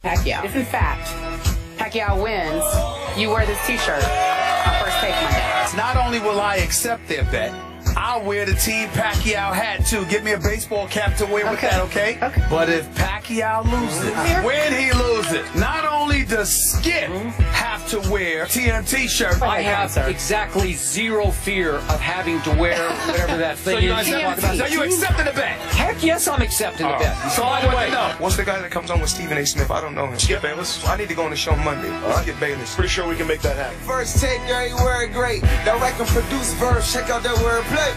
Pacquiao. If in fact Pacquiao wins, you wear this t-shirt on First Take Monday. Not only will I accept their bet, I'll wear the Team Pacquiao hat too. Give me a baseball cap to wear with that, okay? But if Pacquiao loses, when he loses, not only does Skip have to wear a TMT shirt, I have exactly zero fear of having to wear whatever that thing is. So you accepting the bet? Heck yes, I'm accepting the bet. So I want to know. What's the guy that comes on with Stephen A. Smith? I don't know him. Skip Bayless? I need to go on the show Monday. Skip Bayless. Pretty sure we can make that happen. First take, every word great. Direct and produce verse. Check out that wordplay.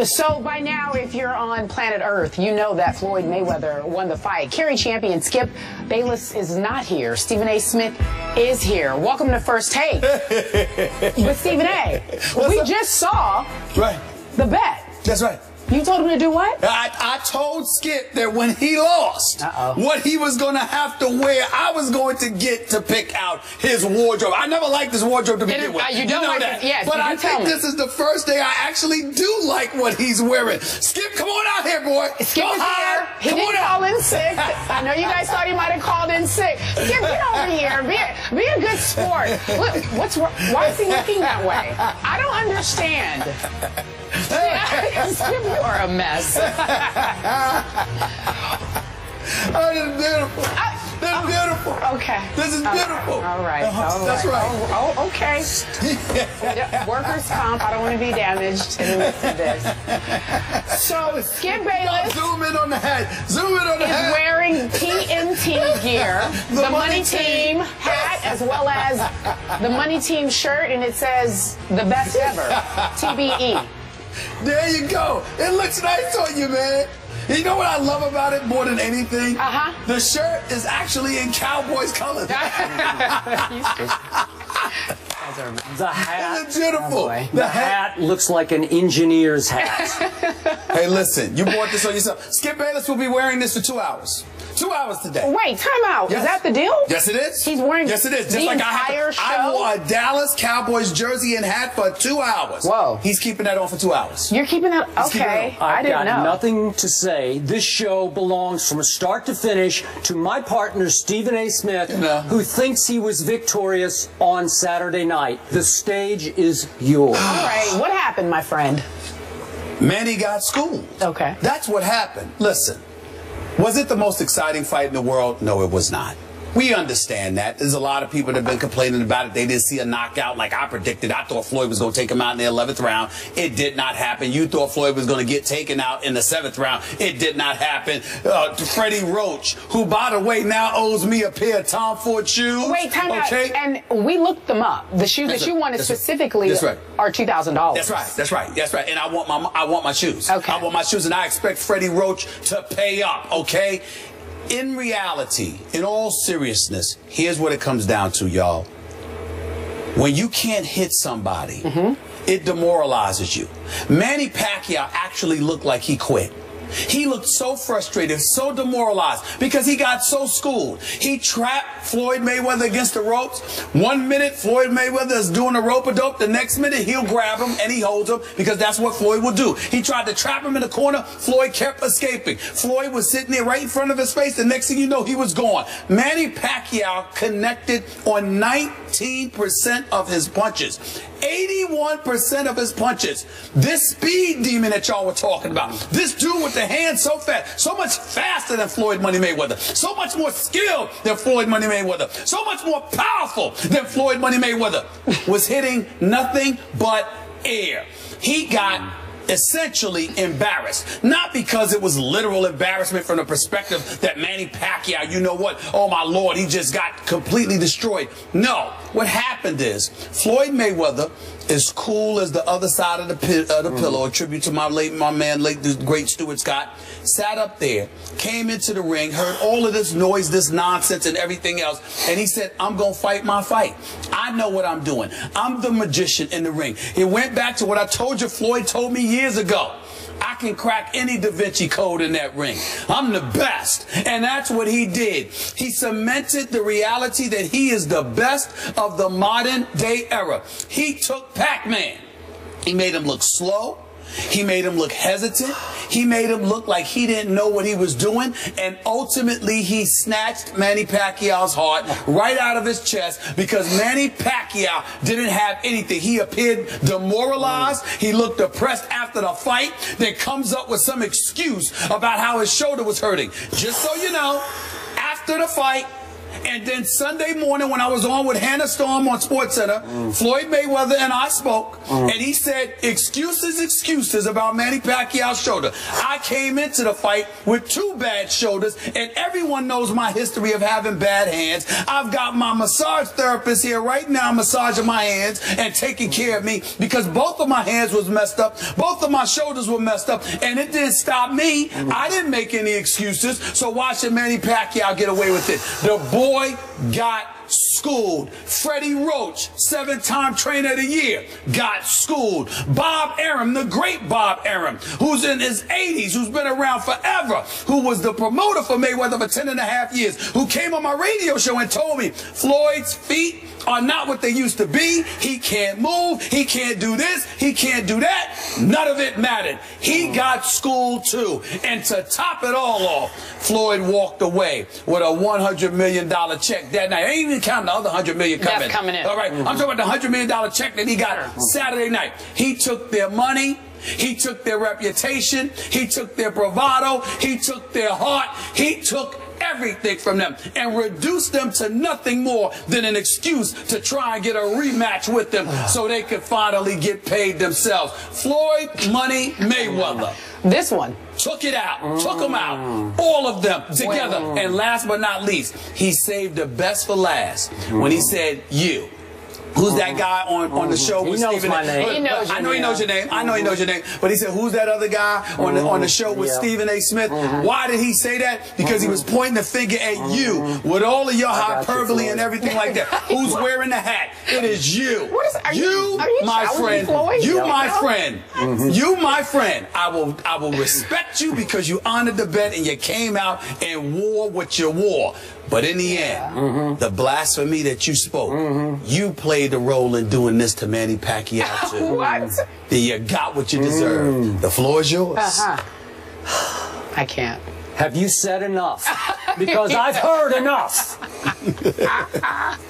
So by now, if you're on planet Earth, you know that Floyd Mayweather won the fight. Carry champion Skip Bayless is not here. Stephen A. Smith is here. Welcome to First Take. But Stephen A., we just saw the bet. That's right. You told him to do what? I told Skip that when he lost, what he was going to have to wear, I was going to get to pick out his wardrobe. I never liked his wardrobe to begin with. You know that. Yes, but I think this is the first day I actually do like what he's wearing. Skip, come on out here, boy. Skip is here. He didn't call in sick. I know you guys thought he might have called in sick. Skip, get over here. Be a good sport. Look, why is he looking that way? I don't understand. Skip, you are a mess. Oh, this is beautiful. This is beautiful. Okay. This is beautiful. All right. That's right. Oh, okay. Workers' comp. I don't want to be damaged in the midst of this. So, Skip Bayless. Zoom in on the hat. Zoom in on the hat. Is wearing TNT gear, the Money Team hat, as well as the Money Team shirt, and it says the best ever. TBE. There you go. It looks nice on you, man. You know what I love about it more than anything? The shirt is actually in Cowboys colors. The hat. Isn't it beautiful? The hat looks like an engineer's hat. Hey, listen, you bought this on yourself. Skip Bayless will be wearing this for 2 hours. 2 hours today. Wait, time out. Yes. Is that the deal? Yes, it is. He's wearing Just the like entire show? I wore a Dallas Cowboys jersey and hat for 2 hours. Whoa. He's keeping that on for 2 hours. You're keeping that? Okay. I didn't know. I've got nothing to say. This show belongs from start to finish to my partner, Stephen A. Smith, who thinks he was victorious on Saturday night. The stage is yours. All right. What happened, my friend? Manny got schooled. Okay. That's what happened. Listen. Was it the most exciting fight in the world? No, it was not. We understand that. There's a lot of people that have been complaining about it. They didn't see a knockout like I predicted. I thought Floyd was going to take him out in the 11th round. It did not happen. You thought Floyd was going to get taken out in the 7th round. It did not happen. Freddie Roach, who, by the way, now owes me a pair of Tom Ford shoes. Wait, time out. And we looked them up. The shoes that you wanted specifically are $2,000. That's right. That's right. That's right. And I want my shoes. Okay. I want my shoes, and I expect Freddie Roach to pay up, okay? In reality, in all seriousness, here's what it comes down to, y'all. When you can't hit somebody, it demoralizes you. Manny Pacquiao actually looked like he quit. He looked so frustrated, so demoralized, because he got so schooled. He trapped Floyd Mayweather against the ropes. 1 minute, Floyd Mayweather is doing a rope-a-dope. The next minute, he'll grab him and he holds him, because that's what Floyd will do. He tried to trap him in the corner. Floyd kept escaping. Floyd was sitting there right in front of his face. The next thing you know, he was gone. Manny Pacquiao connected on 19% of his punches. 81% of his punches. This speed demon that y'all were talking about. This dude with the hands so fast. So much faster than Floyd Money Mayweather. So much more skilled than Floyd Money Mayweather. So much more powerful than Floyd Money Mayweather. Was hitting nothing but air. He got essentially embarrassed. Not because it was literal embarrassment from the perspective that Manny Pacquiao, you know what, oh my Lord, he just got completely destroyed. No, what happened is Floyd Mayweather, as cool as the other side of the pillow, a tribute to my the great Stuart Scott, sat up there, came into the ring, heard all of this noise, this nonsense and everything else, and he said, I'm going to fight my fight. I know what I'm doing. I'm the magician in the ring. It went back to what I told you Floyd told me years ago. I can crack any Da Vinci Code in that ring. I'm the best. And that's what he did. He cemented the reality that he is the best of the modern day era. He took Pac-Man. He made him look slow. He made him look hesitant. He made him look like he didn't know what he was doing. And ultimately, he snatched Manny Pacquiao's heart right out of his chest because Manny Pacquiao didn't have anything. He appeared demoralized. He looked depressed after the fight. Then comes up with some excuse about how his shoulder was hurting. Just so you know, after the fight, and then Sunday morning when I was on with Hannah Storm on SportsCenter, Floyd Mayweather and I spoke, and he said, excuses about Manny Pacquiao's shoulder. I came into the fight with 2 bad shoulders, and everyone knows my history of having bad hands. I've got my massage therapist here right now massaging my hands and taking care of me because both of my hands was messed up, both of my shoulders were messed up, and it didn't stop me. I didn't make any excuses, so why should Manny Pacquiao get away with it? The boy got schooled. Freddie Roach, 7-time trainer of the year, got schooled. Bob Arum, the great Bob Arum, who's in his 80s, who's been around forever, who was the promoter for Mayweather for 10.5 years, who came on my radio show and told me Floyd's feet are not what they used to be. He can't move. He can't do this. He can't do that. None of it mattered. He got schooled too. And to top it all off, Floyd walked away with a $100 million check that night. I ain't even counting the other $100 million coming in. All right. I'm talking about the $100 million check that he got Saturday night. He took their money. He took their reputation. He took their bravado. He took their heart. He took everything from them and reduced them to nothing more than an excuse to try and get a rematch with them so they could finally get paid themselves. Floyd Money Mayweather. This one. Took it out. Took them out. All of them together. And last but not least, he saved the best for last when he said, you. Who's that guy on the show with Stephen? My name. He knows I know he knows your name. I know he knows your name. But he said, who's that other guy on the show with Stephen A. Smith? Why did he say that? Because he was pointing the finger at you with all of your hyperbole and everything like that. Who's wearing the hat? It is you. You, my friend. You, my friend. You, my friend. I will respect you because you honored the bet and you came out and wore what you wore. But in the end, the blasphemy that you spoke, you played the role in doing this to Manny Pacquiao too. What? You got what you deserve. The floor is yours. I can't. Have you said enough? Because I've heard enough.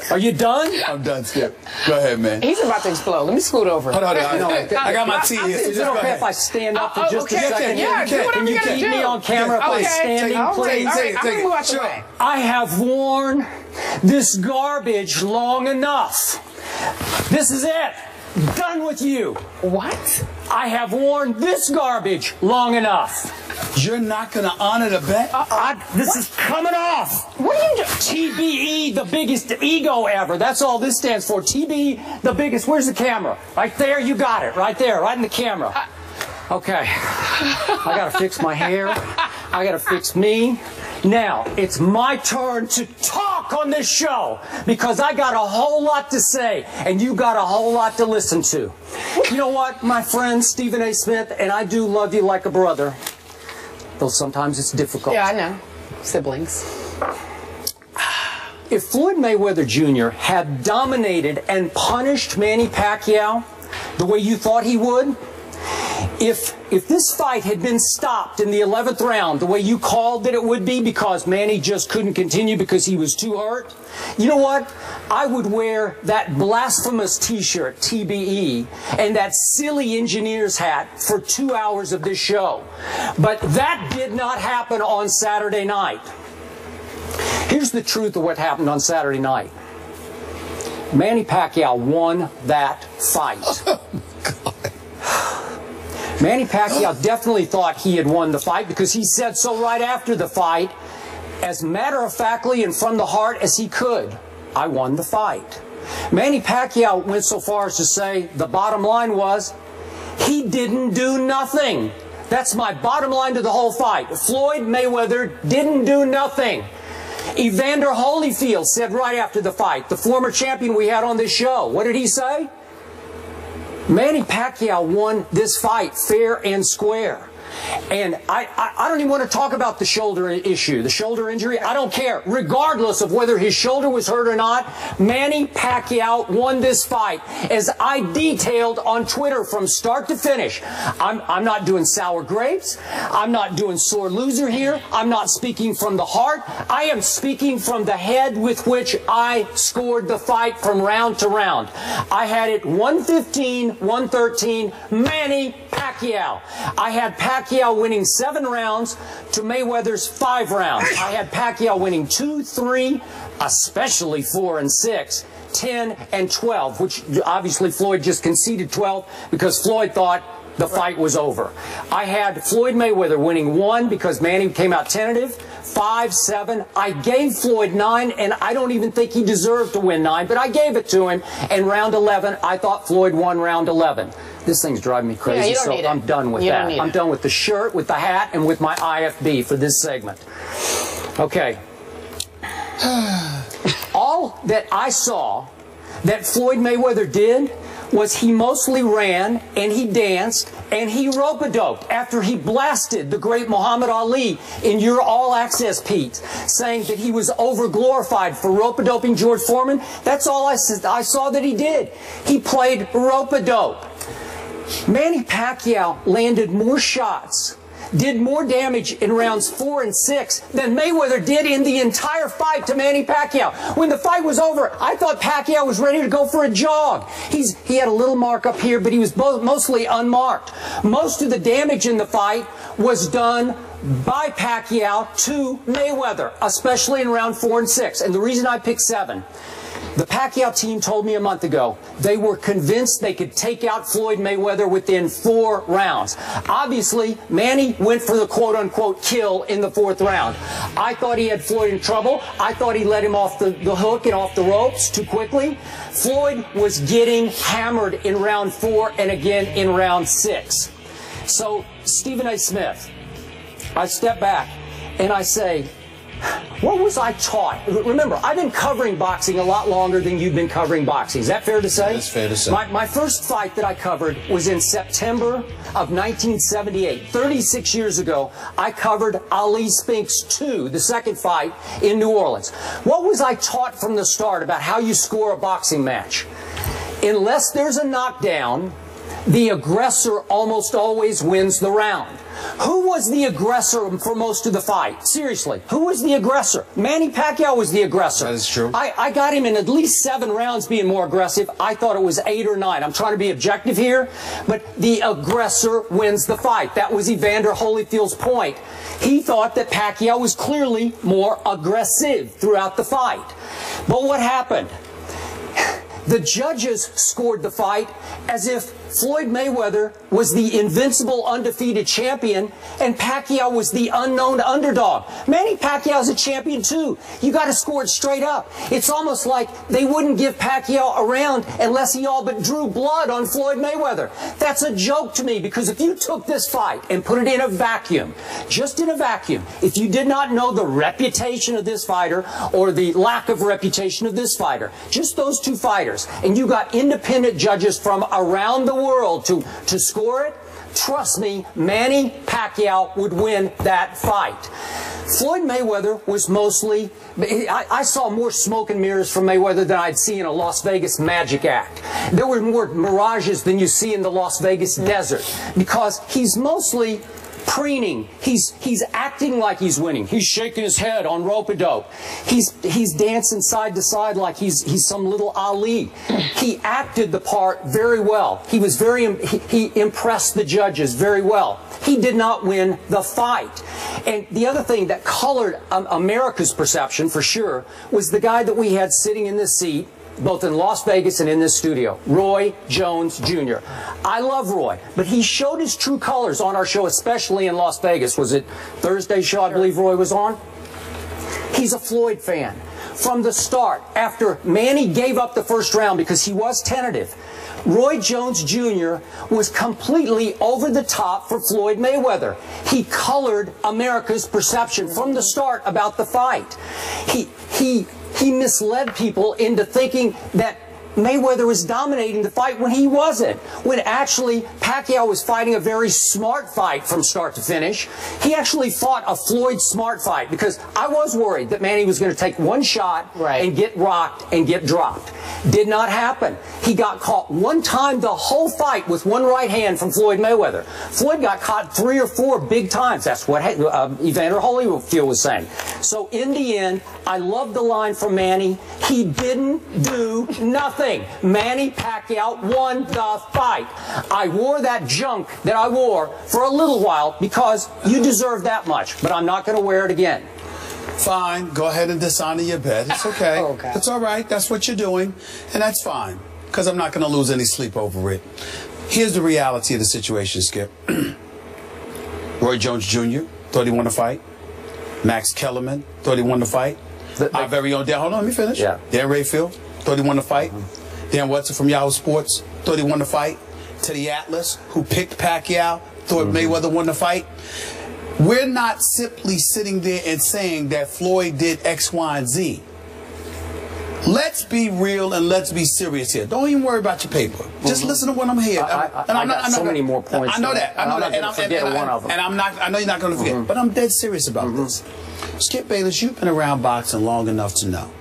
Are you done? I'm done, Skip. Go ahead, man. He's about to explode. Let me scoot over. Hold on. I got my tea here. Is it okay if I stand up for just a second? Yeah, do whatever Can you keep me on camera if I'm standing, please? All right, I'm going to move out the way. I have worn this garbage long enough. This is it. Done with you. What? I have worn this garbage long enough. You're not going to honor the bet? This is coming off. What are you doing? TBE, the biggest ego ever. That's all this stands for. TBE, the biggest. Where's the camera? Right there. You got it. Right there. Right in the camera. Okay. I got to fix my hair. I got to fix me. Now, it's my turn to talk on this show because I got a whole lot to say and you got a whole lot to listen to. You know what, my friend Stephen A. Smith, and I do love you like a brother, though sometimes it's difficult. Yeah, I know. Siblings. If Floyd Mayweather Jr. had dominated and punished Manny Pacquiao the way you thought he would, if this fight had been stopped in the 11th round the way you called that it would be because Manny just couldn't continue because he was too hurt, you know what? I would wear that blasphemous t-shirt, TBE, and that silly engineer's hat for 2 hours of this show. But that did not happen on Saturday night. Here's the truth of what happened on Saturday night. Manny Pacquiao won that fight. Oh, God. Manny Pacquiao definitely thought he had won the fight because he said so right after the fight, as matter-of-factly and from the heart as he could. I won the fight. Manny Pacquiao went so far as to say the bottom line was he didn't do nothing. That's my bottom line to the whole fight. Floyd Mayweather didn't do nothing. Evander Holyfield said right after the fight, the former champion we had on this show, what did he say? Manny Pacquiao won this fight fair and square. And I don't even want to talk about the shoulder issue, the shoulder injury. I don't care. Regardless of whether his shoulder was hurt or not, Manny Pacquiao won this fight. As I detailed on Twitter from start to finish, I'm not doing sour grapes. I'm not doing sore loser here. I'm not speaking from the heart. I am speaking from the head with which I scored the fight from round to round. I had it 115, 113, Manny Pacquiao. I had Pacquiao winning 7 rounds to Mayweather's 5 rounds. I had Pacquiao winning 2, 3, especially 4 and 6, 10 and 12, which obviously Floyd just conceded 12 because Floyd thought the fight was over. I had Floyd Mayweather winning 1 because Manny came out tentative, 5, 7. I gave Floyd 9, and I don't even think he deserved to win 9, but I gave it to him. And round 11, I thought Floyd won round 11. This thing's driving me crazy, so I'm done with that. I'm done with the shirt, with the hat, and with my IFB for this segment. Okay. All that I saw that Floyd Mayweather did was he mostly ran and he danced and he rope-a-doped after he blasted the great Muhammad Ali in your all-access Pete, saying that he was over-glorified for rope-a-doping George Foreman. That's all I saw that he did. He played rope-a-dope. Manny Pacquiao landed more shots, did more damage in rounds 4 and 6 than Mayweather did in the entire fight to Manny Pacquiao. When the fight was over, I thought Pacquiao was ready to go for a jog. He had a little mark up here, but he was mostly unmarked. Most of the damage in the fight was done by Pacquiao to Mayweather, especially in round 4 and 6. And the reason I picked 7, the Pacquiao team told me a month ago they were convinced they could take out Floyd Mayweather within 4 rounds. Obviously, Manny went for the quote-unquote kill in the 4th round. I thought he had Floyd in trouble. I thought he let him off the hook and off the ropes too quickly. Floyd was getting hammered in round 4 and again in round 6. So, Stephen A. Smith, I step back and I say, what was I taught? Remember, I've been covering boxing a lot longer than you've been covering boxing. Is that fair to say? That's fair to say. My first fight that I covered was in September of 1978. 36 years ago, I covered Ali Spinks 2, the second fight in New Orleans. What was I taught from the start about how you score a boxing match? Unless there's a knockdown, the aggressor almost always wins the round. Who was the aggressor for most of the fight? Seriously, who was the aggressor? Manny Pacquiao was the aggressor. That is true. I got him in at least 7 rounds being more aggressive. I thought it was 8 or 9. I'm trying to be objective here, but the aggressor wins the fight. That was Evander Holyfield's point. He thought that Pacquiao was clearly more aggressive throughout the fight. But what happened? The judges scored the fight as if Floyd Mayweather was the invincible, undefeated champion and Pacquiao was the unknown underdog. Manny Pacquiao's a champion too. You got to score it straight up. It's almost like they wouldn't give Pacquiao a round unless he all but drew blood on Floyd Mayweather. That's a joke to me, because if you took this fight and put it in a vacuum, just in a vacuum, if you did not know the reputation of this fighter or the lack of reputation of this fighter, just those 2 fighters, and you got independent judges from around the world to score it, trust me, Manny Pacquiao would win that fight. Floyd Mayweather was mostly, I saw more smoke and mirrors from Mayweather than I'd see in a Las Vegas magic act. There were more mirages than you see in the Las Vegas desert, because he's mostly preening. He's acting like he's winning. He's shaking his head on rope-a-dope. He's dancing side to side like he's some little Ali. He acted the part very well. He impressed the judges very well. He did not win the fight. And the other thing that colored America's perception for sure was the guy that we had sitting in this seat, both in Las Vegas and in this studio, Roy Jones Jr. I love Roy, but he showed his true colors on our show, especially in Las Vegas. Was it Thursday's show, I believe Roy was on? He's a Floyd fan. From the start, after Manny gave up the first round because he was tentative, Roy Jones Jr. was completely over the top for Floyd Mayweather. He colored America's perception from the start about the fight. He misled people into thinking that Mayweather was dominating the fight when he wasn't. When actually Pacquiao was fighting a very smart fight from start to finish. He actually fought a Floyd smart fight because I was worried that Manny was going to take one shot and get rocked and get dropped. Did not happen. He got caught one time the whole fight with one right hand from Floyd Mayweather. Floyd got caught 3 or 4 big times. That's what Evander Holyfield was saying. So in the end, I love the line from Manny. He didn't do nothing. Manny Pacquiao won the fight. I wore that junk that I wore for a little while because you deserve that much, but I'm not going to wear it again. Fine. Go ahead and dishonor your bet. It's okay. Okay. It's all right. That's what you're doing, and that's fine because I'm not going to lose any sleep over it. Here's the reality of the situation, Skip. Roy Jones Jr. thought he won the fight. Max Kellerman thought he won the fight. Our very own Dan. Hold on, let me finish. Yeah. Dan Rayfield thought he won the fight. Dan Watson from Yahoo Sports thought he won the fight. Teddy Atlas, who picked Pacquiao, thought Mayweather won the fight. We're not simply sitting there and saying that Floyd did X, Y, and Z. Let's be real and let's be serious here. Don't even worry about your paper. Just listen to what I'm here. I got so many more points. I know that. I know that. And I'm forget one of them. And I know you're not going to forget. But I'm dead serious about this. Skip Bayless, you've been around boxing long enough to know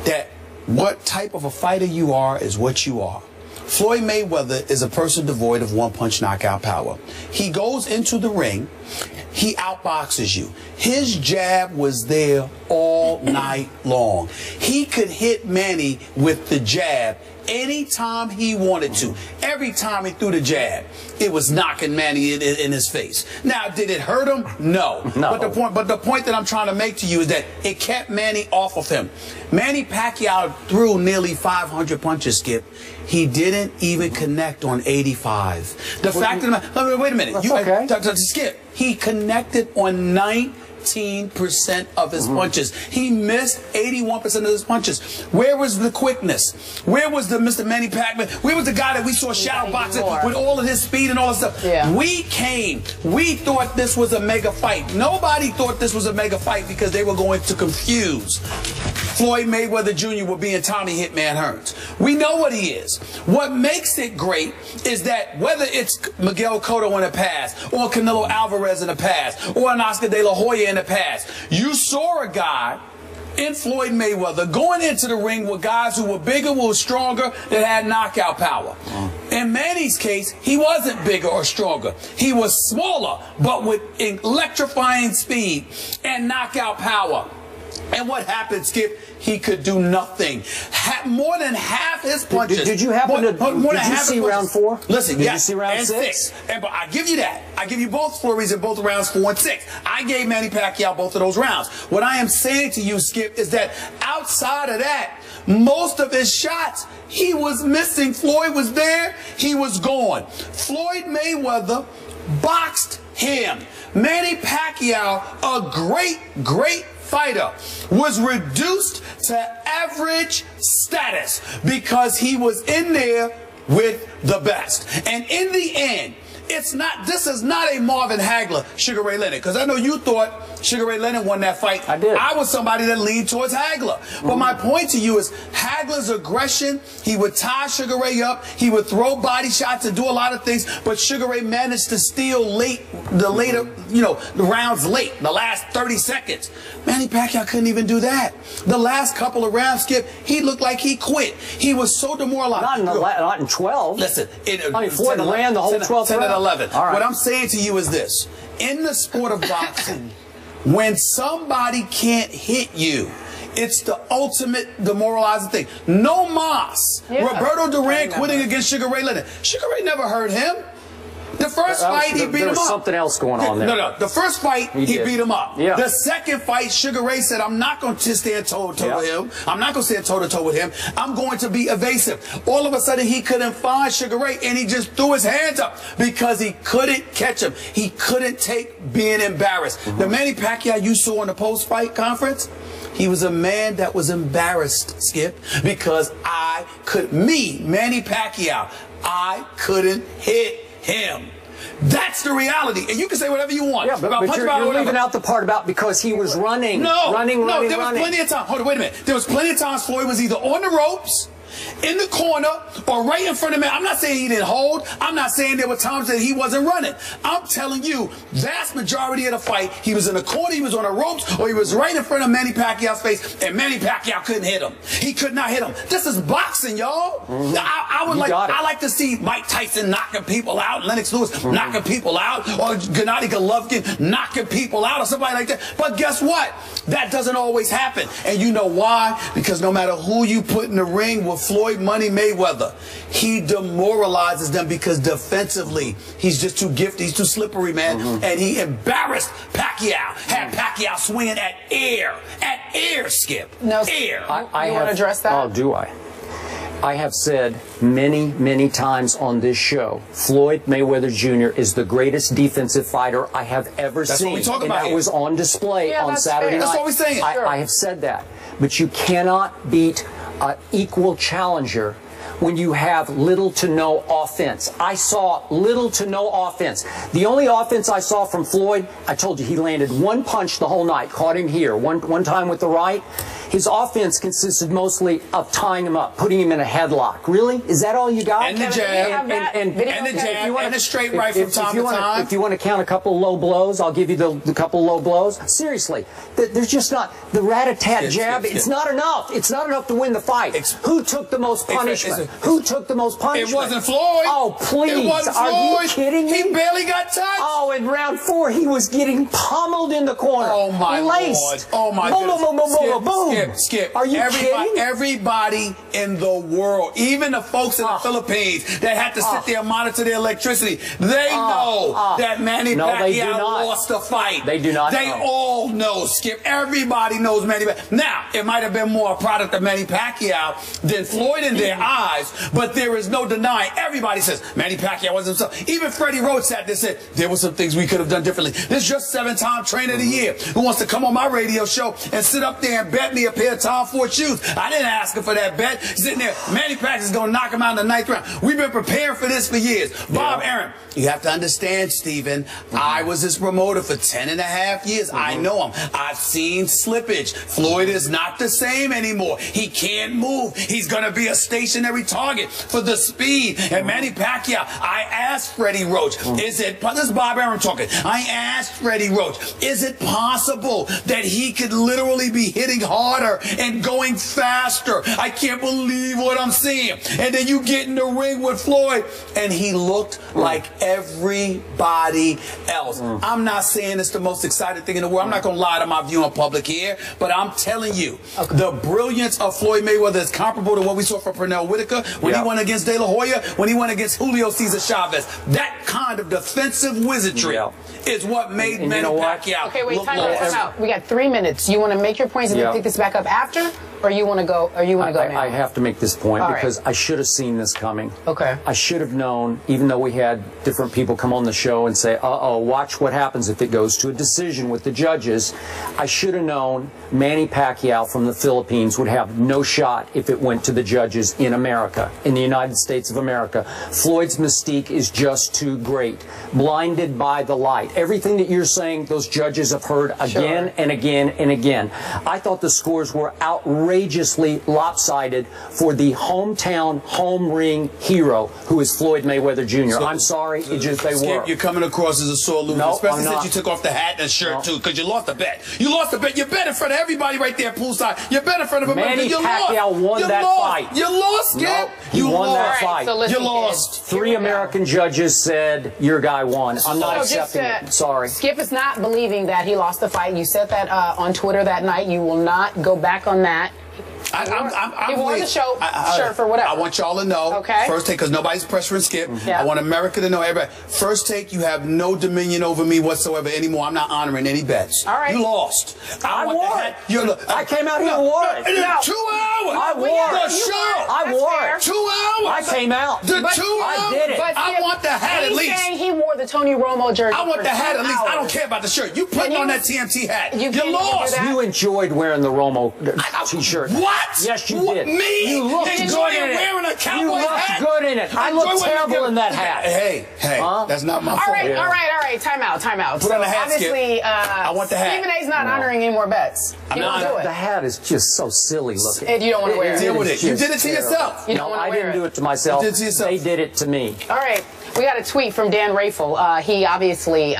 that what type of a fighter you are is what you are. Floyd Mayweather is a person devoid of one-punch knockout power. He goes into the ring. He outboxes you. His jab was there all night long. He could hit Manny with the jab anytime he wanted to. Every time he threw the jab, it was knocking Manny in his face. Now, did it hurt him? No. But the point that I'm trying to make to you is that it kept Manny off of him. Manny Pacquiao threw nearly 500 punches, Skip. He didn't even connect on 85. The fact of the matter, wait a minute. Skip, he connected on 19% of his punches. He missed 81% of his punches. Where was the quickness? Where was the Mr. Manny Pacquiao? Where was the guy that we saw shadow boxing with all of his speed and all that stuff? Yeah. We thought this was a mega fight. Nobody thought this was a mega fight because they were going to confuse Floyd Mayweather Jr. with being Tommy Hitman Hearns. We know what he is. What makes it great is that whether it's Miguel Cotto in the past, or Canelo Alvarez in the past, or an Oscar De La Hoya in the past, you saw a guy in Floyd Mayweather going into the ring with guys who were bigger, who were stronger, that had knockout power. In Manny's case, he wasn't bigger or stronger. He was smaller, but with electrifying speed and knockout power. And what happened, Skip? He could do nothing. More than half his punches. Did you happen to see round 4? Listen, did you see round 6? But I give you that. I give you both Flurries in both rounds 4 and 6. I gave Manny Pacquiao both of those rounds. What I am saying to you, Skip, is that outside of that, most of his shots, he was missing. Floyd was there. He was gone. Floyd Mayweather boxed him. Manny Pacquiao, a great fighter, was reduced to average status because he was in there with the best. And in the end, this is not a Marvin Hagler, Sugar Ray Leonard, because I know you thought Sugar Ray Leonard won that fight. I did. I was somebody that leaned towards Hagler. But my point to you is Hagler's aggression, he would tie Sugar Ray up, he would throw body shots and do a lot of things, but Sugar Ray managed to steal the rounds late, the last 30 seconds. Manny Pacquiao couldn't even do that. The last couple of rounds, Skip, he looked like he quit. He was so demoralized. Not in 12. Listen, Floyd ran the whole 12 10 and round. 11. All right. What I'm saying to you is this. In the sport of boxing, when somebody can't hit you, it's the ultimate demoralizing thing. No mas. Roberto Duran quitting against Sugar Ray Leonard. Sugar Ray never hurt him. The first fight, he beat him up. There was something else going on there. No. The first fight, he beat him up. Yeah. The second fight, Sugar Ray said, I'm not going to stand toe-to-toe with him. I'm not going to stand toe-to-toe with him. I'm going to be evasive. All of a sudden, he couldn't find Sugar Ray, and he just threw his hands up because he couldn't catch him. He couldn't take being embarrassed. The Manny Pacquiao you saw in the post-fight conference, he was a man that was embarrassed, Skip, because Manny Pacquiao, I couldn't hit him. That's the reality. And you can say whatever you want. Yeah, but you're leaving out the part about because he was running. No, running. There was plenty of time. Hold on, wait a minute. There was plenty of times Floyd was either on the ropes, in the corner or right in front of me. I'm not saying he didn't hold. I'm not saying there were times that he wasn't running. I'm telling you, vast majority of the fight, he was in the corner, he was on the ropes, or he was right in front of Manny Pacquiao's face, and Manny Pacquiao couldn't hit him. He could not hit him. This is boxing, y'all. I like to see Mike Tyson knocking people out, Lennox Lewis knocking people out, or Gennady Golovkin knocking people out, or somebody like that. But guess what? That doesn't always happen. And you know why? Because no matter who you put in the ring with Floyd Money Mayweather, he demoralizes them because defensively, he's just too gifted. He's too slippery, man. And he embarrassed Pacquiao. Had Pacquiao swinging at air. At air, Skip. No, air. You want to address that? Oh, do I? I have said many, many times on this show, Floyd Mayweather Jr. is the greatest defensive fighter I have ever seen. That's what we talk about. And that was on display on Saturday night. That's what we're saying. I have said that. But you cannot beat an equal challenger when you have little to no offense. I saw little to no offense. The only offense I saw from Floyd, I told you, he landed one punch the whole night, caught him here, one time with the right. His offense consisted mostly of tying him up, putting him in a headlock. Really? Is that all you got? And the jab. And the jab. And the straight right from time to time. If you want to count a couple low blows, I'll give you the couple low blows. Seriously. There's just not the rat-a-tat jab. It's not enough. It's not enough to win the fight. Who took the most punishment? Who took the most punishment? It wasn't Floyd. Oh, please. It wasn't Floyd. Are you kidding me? He barely got touched. Oh, in round 4, he was getting pummeled in the corner. Oh, my Lord. Oh, my goodness. Boom, boom, boom, boom, boom. Skip. Are you kidding? Everybody in the world, even the folks in the Philippines that had to sit there and monitor their electricity, they know that Manny Pacquiao lost the fight. They do not. They all know, Skip. Everybody knows Manny Pacquiao. Now, it might have been more a product of Manny Pacquiao than Floyd in their eyes, but there is no denying. Everybody says Manny Pacquiao wasn't himself. Even Freddie Roach sat there and said, there were some things we could have done differently. This is just 7-time trainer of the year who wants to come on my radio show and sit up there and bet me a pair of Tom Ford shoes. I didn't ask him for that bet. Sitting there, Manny Pacquiao is going to knock him out in the 9th round. We've been preparing for this for years. Bob Arum, you have to understand, Stephen, I was his promoter for 10.5 years. I know him. I've seen slippage. Floyd is not the same anymore. He can't move. He's going to be a stationary target for the speed. And Manny Pacquiao, I asked Freddie Roach, this is Bob Arum talking. I asked Freddie Roach, is it possible that he could literally be hitting harder and going faster? I can't believe what I'm seeing. And then you get in the ring with Floyd, and he looked like everybody else. I'm not saying it's the most exciting thing in the world. I'm not going to lie to my viewing public here, but I'm telling you, the brilliance of Floyd Mayweather is comparable to what we saw from Pernell Whitaker when he went against De La Hoya, when he went against Julio Cesar Chavez. That kind of defensive wizardry is what made Manny Pacquiao look time out. We got 3 minutes. You want to make your points and then pick this back up after? Or you want to go? Or you want to go now? I have to make this point because I should have seen this coming. Okay. I should have known, even though we had different people come on the show and say, "Uh-oh, watch what happens if it goes to a decision with the judges." I should have known Manny Pacquiao from the Philippines would have no shot if it went to the judges in America, in the United States of America. Floyd's mystique is just too great. Blinded by the light. Everything that you're saying, those judges have heard again and again and again. I thought the scores were outrageously lopsided for the hometown home ring hero who is Floyd Mayweather Jr. So, I'm sorry, it just they were. You're coming across as a sore loser, especially since you took off the hat and shirt too, because you lost the bet. You lost the bet. You bet in front of everybody right there poolside. You bet in front of America. Manny Pacquiao won that fight. You lost, Skip. You won that fight. So you lost. 3 American judges said your guy won. I'm not accepting it. Sorry. Skip is not believing that he lost the fight. You said that on Twitter that night. You will not go back on that. He wore the show shirt for whatever. I want y'all to know. First take, because nobody's pressuring Skip. I want America to know, everybody. First take, you have no dominion over me whatsoever anymore. I'm not honoring any bets. All right. You lost. I wore it. I came out here and wore it. 2 hours. I wore it. The show. I wore it. 2 hours. I came out. The 2 hours. I did it. I want the hat at least. He's saying he wore wore the Tony Romo jersey. I want the hat at least. hours. I don't care about the shirt. You putting on that TMT hat. You lost. You enjoyed wearing the Romo t-shirt. What? Yes, you did. Me? You looked good in it. Wearing a Cowboys you looked hat? good in it. I look terrible in that hat. Hey, that's not my fault. All right. Time out. Put on the hat, obviously, I want the hat. Stephen A's not honoring any more bets. You don't do it. The hat is just so silly looking. And you don't want to wear it. Deal with it. You did it to yourself. You don't want to wear it. I didn't do it to myself. You did it to yourself. They did it to me. All right. We got a tweet from Dan Rafel. He obviously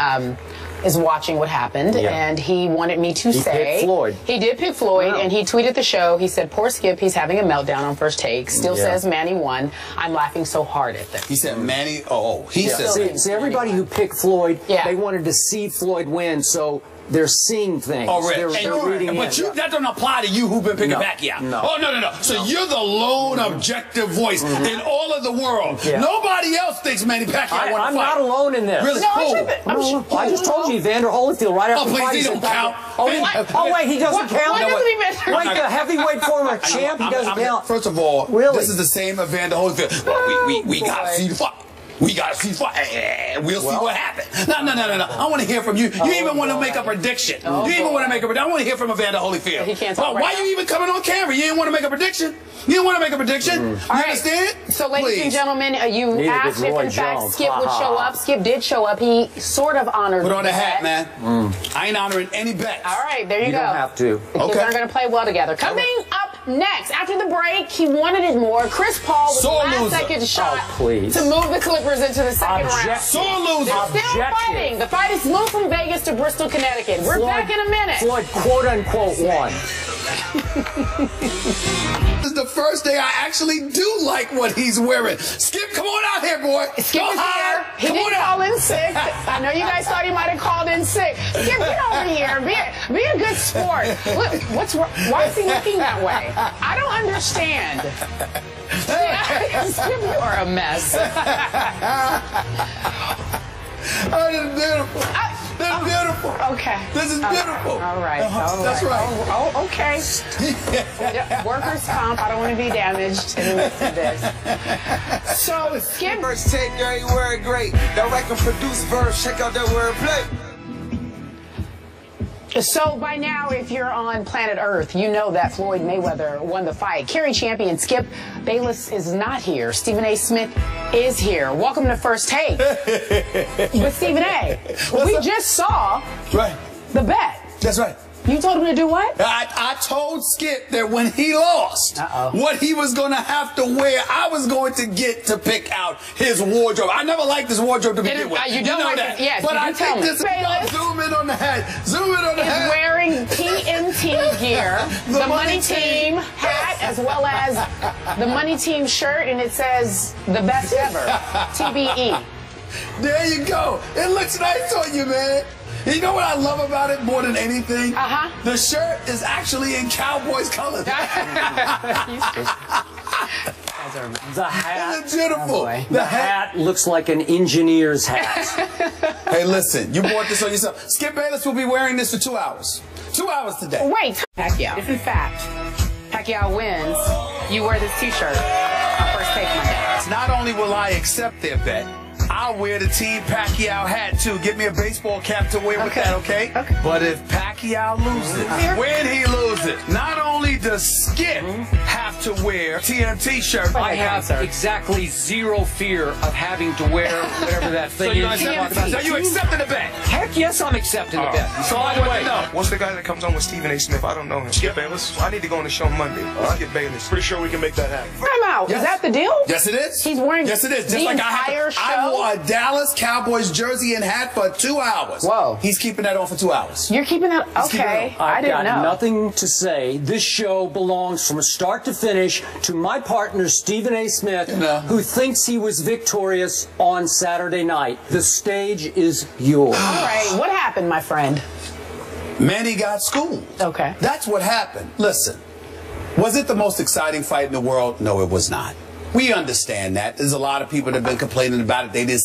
is watching what happened, and he wanted me to say... He picked Floyd. He did pick Floyd, and he tweeted the show. He said, poor Skip, he's having a meltdown on First Take. Still says Manny won. I'm laughing so hard at this. He said Manny... he said... See, everybody who picked Floyd, they wanted to see Floyd win, so... They're seeing things. Oh, Rich. They're reading but that don't apply to you who've been picking Pacquiao. No. Oh, no. So you're the lone objective voice in all of the world. Nobody else thinks Manny Pacquiao won a fight. I'm not alone in this. Really? No, I just told you, Evander Holyfield right after the fight. Please, he don't count. Oh, wait, he doesn't count? Why doesn't he matter? Like the heavyweight former champ, he doesn't count. First of all, really? This is the same Evander Holyfield. Well, we got to see the fight. We got to see the fight. We'll see what happens. No. I want to hear from you. You even want to make a prediction. You even want to make a prediction. I want to hear from Evander Holyfield. He can't talk why you even coming on camera? You didn't want to make a prediction? You didn't want to make a prediction? You understand? So, ladies and gentlemen, you asked if, in fact, Skip would show up. Skip did show up. He sort of honored Put on the hat, bet. man. I ain't honoring any bets. All right, there you go. You don't have to. The kids aren't going to play well together. Coming up next, after the break, he wanted it more. Chris Paul with the last-second shot to move the Clippers into the second round. Sore loser. They're still fighting. The fight is moved from Vegas to Bristol, Connecticut. We're back in a minute. Floyd, quote-unquote, won. This is the first day I actually do like what he's wearing. Skip, come on out here, boy. Skip is here. He didn't call in sick. I know you guys thought he might have called in sick. Skip, get over here. Be a good sport. Look, what's wrong? Why is he looking that way? I don't understand. Skip, you are a mess. Oh, this is beautiful. This is beautiful. Okay. This is beautiful. All right. That's right. Oh, okay. Workers' comp. I don't want to be damaged in the midst of this. So, Skip. First Take, every word great. Direct and produce verse. Check out that wordplay. So by now, if you're on planet Earth, you know that Floyd Mayweather won the fight. Kerry champion Skip Bayless is not here. Stephen A. Smith is here. Welcome to First Take with Stephen A. We just saw the bet. That's right. You told him to do what? I told Skip that when he lost, what he was going to have to wear, I was going to get to pick out his wardrobe. I never liked his wardrobe to begin with. You don't know that. Yes, but I think this is zoom in on the hat. Zoom in on the hat. He's wearing TNT gear, the Money Team hat, as well as the Money Team shirt, and it says the best ever, TBE. There you go. It looks nice on you, man. You know what I love about it more than anything? The shirt is actually in Cowboys colors. The hat. Isn't it beautiful? The hat looks like an engineer's hat. Hey, listen, you bought this on yourself. Skip Bayless will be wearing this for 2 hours. 2 hours today. Wait, Pacquiao. If in fact Pacquiao wins, you wear this T-shirt on First Take Monday. Not only will I accept their bet, I'll wear the Team Pacquiao hat too. Get me a baseball cap to wear with that, okay? But if Pacquiao loses, when he loses, not only does Skip have to wear TMT shirt, I have exactly zero fear of having to wear whatever that thing is. So you accepted the bet? Heck yes, I'm accepting the bet. So by the way, What's the guy that comes on with Stephen A. Smith? I don't know him. Skip Bayless? I need to go on the show Monday. Skip Bayless. Pretty sure we can make that happen. Time out. Is that the deal? Yes, it is. He's wearing Yes, it is. Just the like entire show? I wore a Dallas Cowboys jersey and hat for 2 hours. Whoa. He's keeping that on for 2 hours. You're keeping that? Okay. I didn't know. I've got nothing to say. This show belongs from start to finish to my partner, Stephen A. Smith, who thinks he was victorious on Saturday night. The stage is yours. All right. What happened, my friend? Manny got schooled. Okay. That's what happened. Listen, was it the most exciting fight in the world? No, it was not. We understand that. There's a lot of people that have been complaining about it. They didn't